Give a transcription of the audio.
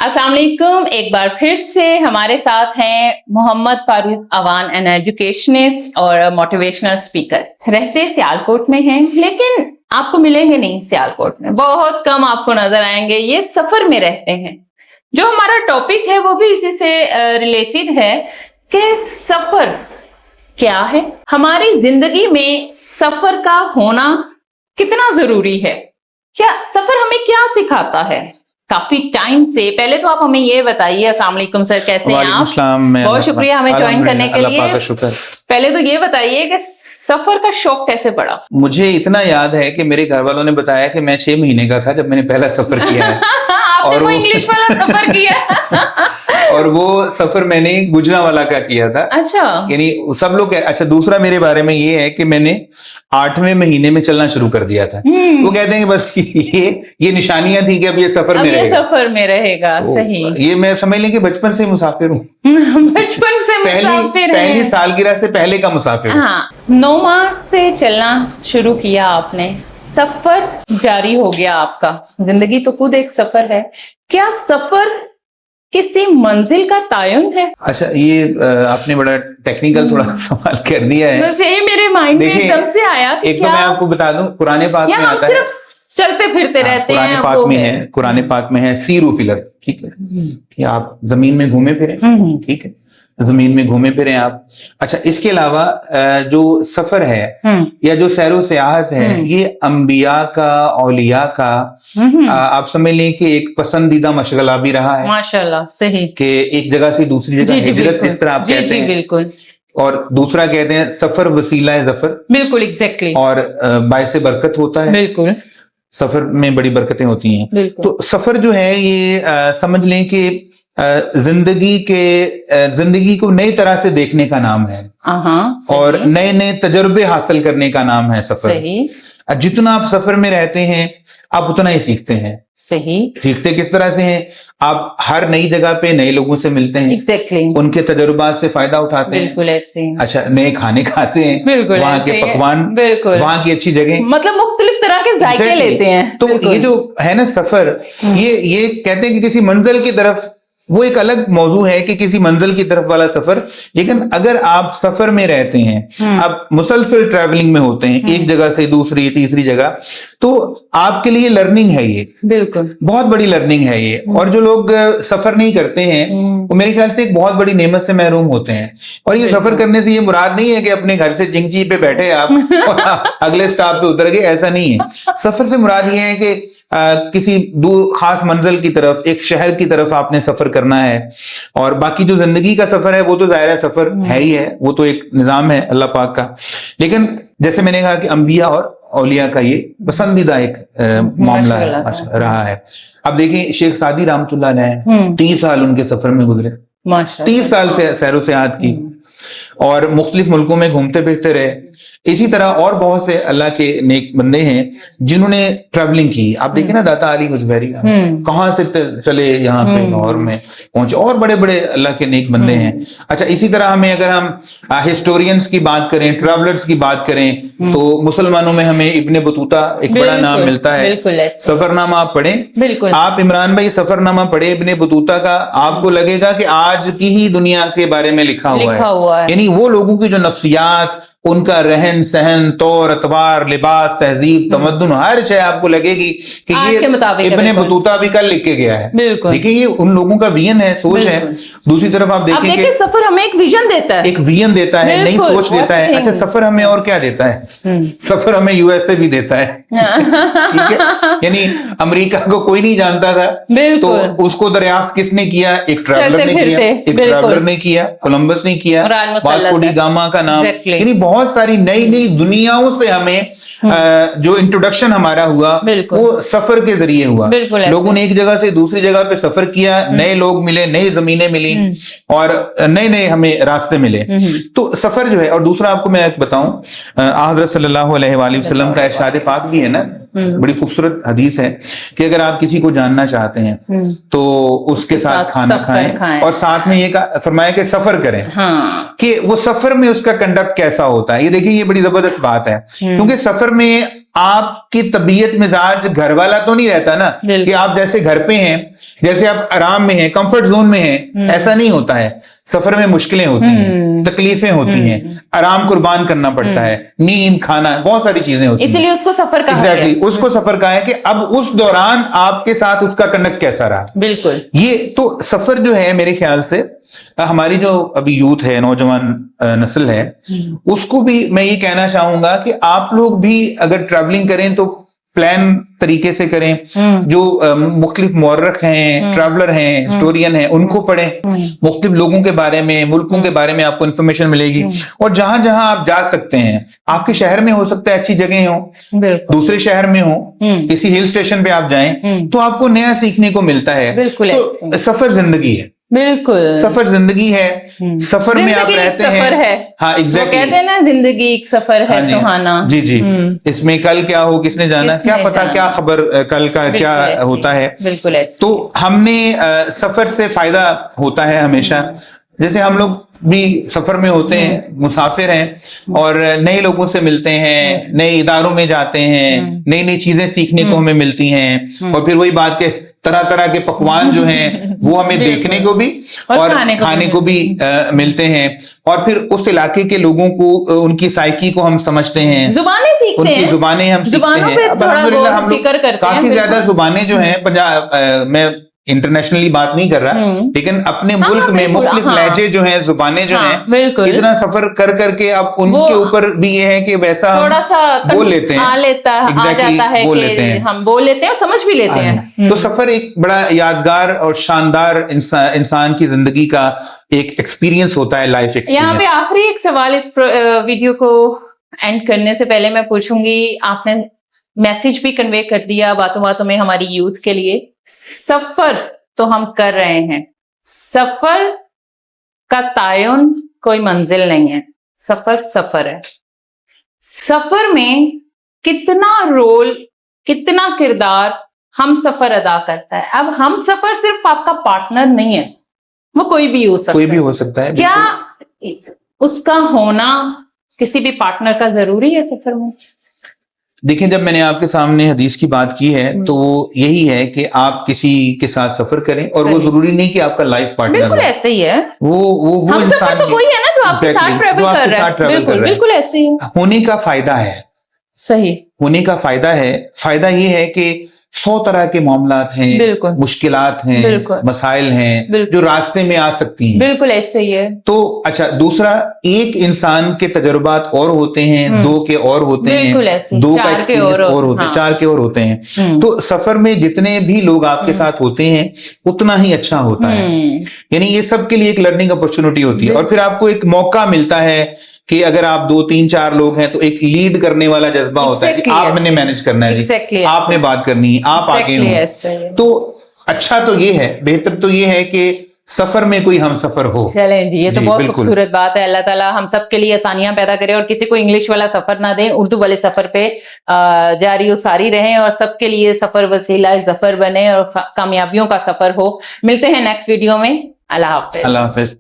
अस्सलाम वालेकुम। एक बार फिर से हमारे साथ हैं मोहम्मद फारूक अवान, एन एजुकेशनिस्ट और मोटिवेशनल स्पीकर। रहते सियालकोट में हैं, लेकिन आपको मिलेंगे नहीं सियालकोट में, बहुत कम आपको नजर आएंगे। ये सफर में रहते हैं। जो हमारा टॉपिक है वो भी इसी से रिलेटेड है कि सफर क्या है, हमारी जिंदगी में सफर का होना कितना जरूरी है, क्या सफर हमें क्या सिखाता है। काफी टाइम से पहले तो आप हमें ये बताइए। अस्सलाम वालेकुम सर, कैसे हैं आप? बहुत शुक्रिया हमें ज्वाइन करने के लिए। पहले तो ये बताइए कि सफर का शौक कैसे पड़ा? मुझे इतना याद है कि मेरे घर वालों ने बताया कि मैं 6 महीने का था जब मैंने पहला सफर किया है। आपने वो इंग्लिश वाला सफर किया? और वो सफर मैंने गुजरांवाला का किया था। अच्छा, यानी सब लोग। अच्छा, दूसरा मेरे बारे में ये है कि मैंने 8वें महीने में चलना शुरू कर दिया था। वो कहते हैं कि बस ये निशानियां थी कि अब ये सफर में रहेगा। सफर में रहेगा, सही। ये मैं समझ लें कि बचपन से मुसाफिर हूँ। बचपन से पहली सालगिरह से पहले का मुसाफिर। हाँ, 9 माह से चलना शुरू किया आपने, सफर जारी हो गया आपका। जिंदगी तो खुद एक सफर है। क्या सफर किसी मंजिल का तायुन है? अच्छा, ये आपने बड़ा टेक्निकल थोड़ा सवाल कर दिया है। बस यही मेरे माइंड में एकदम से आया। एक तो मैं आपको बता दूं, कुरान पाक में आता है, सिर्फ चलते फिरते रहते हैं। कुरान पाक में है, कुरान पाक में है सीरू फिलर, ठीक है, कि आप जमीन में घूमे फिरे, ठीक है, जमीन में घूमे फिरे आप। अच्छा, इसके अलावा जो सफर है या जो सैरो सियाहत है, ये अंबिया का, औलिया का, आप समझ लें कि एक पसंदीदा मशगला भी रहा है। माशाल्लाह, सही। कि एक जगह से दूसरी जगह हिजरत, इस तरह आप कहते हैं। बिल्कुल। और दूसरा कहते हैं सफर वसीला है जफर। बिल्कुल, एग्जैक्टली। और बायसे बरकत होता है। बिल्कुल, सफर में बड़ी बरकतें होती हैं। तो सफर जो है ये समझ लें कि जिंदगी को नई तरह से देखने का नाम है। और नए नए तजर्बे हासिल करने का नाम है सफर। सही। जितना आप सफर में रहते हैं आप उतना ही सीखते हैं। सही। सीखते किस तरह से हैं? आप हर नई जगह पे नए लोगों से मिलते हैं। एग्जैक्टली। उनके तजुर्बात से फायदा उठाते हैं। बिल्कुल ऐसे। अच्छा, नए खाने खाते हैं। बिल्कुल, वहाँ के पकवान, वहाँ की अच्छी जगह, मतलब मुख्तलिफ तरह के जायके लेते हैं। तो ये जो है ना सफर, ये कहते हैं कि किसी मंजिल की तरफ, वो एक अलग मौजू है कि किसी मंजिल की तरफ वाला सफर। लेकिन अगर आप सफर में रहते हैं, आप मुसलसल ट्रैवलिंग में होते हैं, एक जगह से दूसरी तीसरी जगह, तो आपके लिए लर्निंग है ये। बिल्कुल, बहुत बड़ी लर्निंग है ये। और जो लोग सफर नहीं करते हैं वो मेरे ख्याल से एक बहुत बड़ी नेमत से महरूम होते हैं। और ये सफर करने से ये मुराद नहीं है कि अपने घर से जिंगची पे बैठे आप और अगले स्टॉप पे उतर गए, ऐसा नहीं है। सफर से मुराद ये है कि किसी दूर खास मंजिल की तरफ, एक शहर की तरफ आपने सफर करना है। और बाकी जो जिंदगी का सफर है वो तो जाहिर है सफर है ही है, वो तो एक निजाम है अल्लाह पाक का। लेकिन जैसे मैंने कहा कि अंबिया और औलिया का ये पसंदीदा एक मामला है, रहा है। अब देखिए, शेख सादी रहमतुल्लाह अलैह 30 साल उनके सफर में गुजरे। 30 साल से सैरो सियाहत की और मुख्तलिफ मुल्कों में घूमते फिरते रहे। इसी तरह और बहुत से अल्लाह के नेक बंदे हैं जिन्होंने ट्रैवलिंग की। आप देखें ना, दाता अली हुजैरी कहाँ से चले यहाँ पे लाहौर में पहुंचे, और बड़े बड़े अल्लाह के नेक बंदे हैं। अच्छा, इसी तरह हमें अगर हम हिस्टोरियंस की बात करें, ट्रैवलर्स की बात करें, तो मुसलमानों में हमें इब्ने बतूता एक बड़ा नाम मिलता है। सफरनामा आप पढ़ें, आप इमरान भाई सफरनामा पढ़े इब्ने बतूता का, आपको लगेगा कि आज की ही दुनिया के बारे में लिखा हुआ है। यानी वो लोगों की जो नफ्सियात, उनका रहन सहन, तौर अतवार, लिबास, तहजीब, तमद्दुन, हर शय आपको लगेगी कि ये इब्ने बतूता भी कल लिख के गया है। देखिए, ये उन लोगों का विजन है, सोच है। दूसरी तरफ आप देखें कि सफर हमें एक विजन देता है, एक विजन देता है, नई सोच देता है। अच्छा, सफर हमें और क्या देता है? सफर हमें यूएसए भी देता है। ठीक है, यानी अमेरिका को कोई नहीं जानता था, तो उसको दरियाफ्त किसने किया? एक ट्रैवलर ने किया, एक ट्रैवलर ने किया, कोलंबस ने किया, वास्को डी गामा का नाम। यानी बहुत सारी नई नई दुनियाओं से हमें जो इंट्रोडक्शन हमारा हुआ वो सफर के जरिए हुआ। लोगों ने एक जगह से दूसरी जगह पे सफर किया, नए लोग मिले, नई जमीनें मिली और नए नए हमें रास्ते मिले। तो सफर जो है, और दूसरा आपको मैं बताऊं, हज़रत सल्लल्लाहु अलैहि वसल्लम का इरशाद पाक भी है ना, बड़ी खूबसूरत हदीस है कि अगर आप किसी को जानना चाहते हैं तो उसके साथ खाना खाएं और साथ में ये फरमाया कि सफर करें। कि वो सफर में उसका कंडक्ट कैसा होता है। ये देखिए, ये बड़ी जबरदस्त बात है, क्योंकि सफर में आपकी तबीयत मिजाज घर वाला तो नहीं रहता ना, कि आप जैसे घर पे हैं, जैसे आप आराम में हैं, कंफर्ट जोन में हैं, ऐसा नहीं होता है। सफर में मुश्किलें होती हैं, तकलीफें होती हैं, आराम कुर्बान करना पड़ता है, नींद, खाना, बहुत सारी चीजें होती हैं। इसलिए उसको सफर कहा गया। एग्जैक्टली, उसको सफर कहा है कि अब उस दौरान आपके साथ उसका कनेक्ट कैसा रहा। बिल्कुल। ये तो सफर जो है मेरे ख्याल से हमारी जो अभी यूथ है, नौजवान नस्ल है, उसको भी मैं ये कहना चाहूंगा कि आप लोग भी अगर ट्रैवलिंग करें तो प्लान तरीके से करें। जो मुख्तलिफ मौर्रख हैं, ट्रैवलर हैं, हिस्टोरियन हैं, उनको पढ़ें। मुख्तलिफ लोगों के बारे में, मुल्कों के बारे में आपको इन्फॉर्मेशन मिलेगी। और जहां जहां आप जा सकते हैं, आपके शहर में हो सकता है अच्छी जगह हो, दूसरे शहर में हो, किसी हिल स्टेशन पे आप जाएं तो आपको नया सीखने को मिलता है। तो सफर जिंदगी है, बिल्कुल सफर जिंदगी है। सफर में आप रहते सफर हैं। है। हाँ, एग्जैक्टली, कहते हैं ना, जिंदगी एक सफर है सुहाना। जी जी। इसमें कल क्या हो, किसने जाना, क्या पता, क्या खबर कल का क्या होता है। बिल्कुल ऐसे। तो हमने सफर से फायदा होता है हमेशा। जैसे हम लोग भी सफर में होते हैं, मुसाफिर हैं, और नए लोगों से मिलते हैं, नए इदारों में जाते हैं, नई नई चीजें सीखने को हमें मिलती हैं। और फिर वही बात के तरह तरह के पकवान जो हैं वो हमें देखने को भी और खाने को भी मिलते हैं। और फिर उस इलाके के लोगों को, उनकी साइकी को हम समझते हैं, जुबानें सीखते हैं, उनकी जुबानें हम सीखते हैं। अब अल्हम्दुलिल्लाह हम लोग काफी ज्यादा जुबानें जो हैं, पंजाब मैं इंटरनेशनली बात नहीं कर रहा, लेकिन अपने मुल्क में मुख्तलिफ लहजे जो हैं, जुबानें जो हैं, इतना सफर कर करके अब उनके ऊपर भी ये है कि वैसा थोड़ा सा बोल लेते हैं, आ जाता है कि हम बोल लेते हैं और समझ भी लेते हैं। तो सफर एक बड़ा यादगार और शानदार इंसान की जिंदगी का एक एक्सपीरियंस होता है, लाइफ एक्सपीरियंस। यहाँ पे आखिरी एक सवाल इस वीडियो को एंड करने से पहले मैं पूछूंगी, आपने मैसेज भी कन्वे कर दिया बातों बातों में हमारी यूथ के लिए। सफर तो हम कर रहे हैं, सफर का तायुन कोई मंजिल नहीं है, सफर सफर है। सफर में कितना रोल, कितना किरदार हम सफर अदा करता है। अब हम सफर सिर्फ आपका पार्टनर नहीं है, वो कोई भी हो सकता है, कोई भी हो सकता है। क्या उसका होना किसी भी पार्टनर का जरूरी है सफर में? देखिए, जब मैंने आपके सामने हदीस की बात की है तो यही है कि आप किसी के साथ सफर करें, और वो जरूरी नहीं कि आपका लाइफ पार्टनर बिल्कुल ऐसे ही है। वो इंसान तो वही है ना जो आपके साथ ट्रैवल कर रहा है। बिल्कुल ऐसे ही होने का फायदा है। सही, होने का फायदा है। फायदा ये है कि 100 तरह के मामलात हैं, मुश्किलात हैं, मसाइल हैं जो रास्ते में आ सकती हैं। बिल्कुल ऐसे ही है। तो अच्छा, दूसरा, एक इंसान के तजुर्बात और होते हैं, दो के और होते हैं, दो का एक्सपीरियंस और होते हैं, चार के और होते हैं। तो सफर में जितने भी लोग आपके साथ होते हैं उतना ही अच्छा होता है। यानी ये सबके लिए एक लर्निंग अपॉर्चुनिटी होती है। और फिर आपको एक मौका मिलता है कि अगर आप 2, 3, 4 लोग हैं तो एक लीड करने वाला जज्बा होता है कि आपने मैनेज करना है, आपने बात करनी है, आप आगे हो। तो अच्छा तो ये है, बेहतर तो ये है कि सफर में कोई हम सफर हो। चलें जी, ये तो बहुत खूबसूरत बात है। अल्लाह ताला हम सब के लिए आसानियां पैदा करे और किसी को इंग्लिश वाला सफर ना दें, उर्दू वाले सफर पे जारी और सारी रहें, और सबके लिए सफर वसीला ज़फर बने और कामयाबियों का सफर हो। मिलते हैं नेक्स्ट वीडियो में। अल्लाह हाफिज। अल्लाह हाफिज।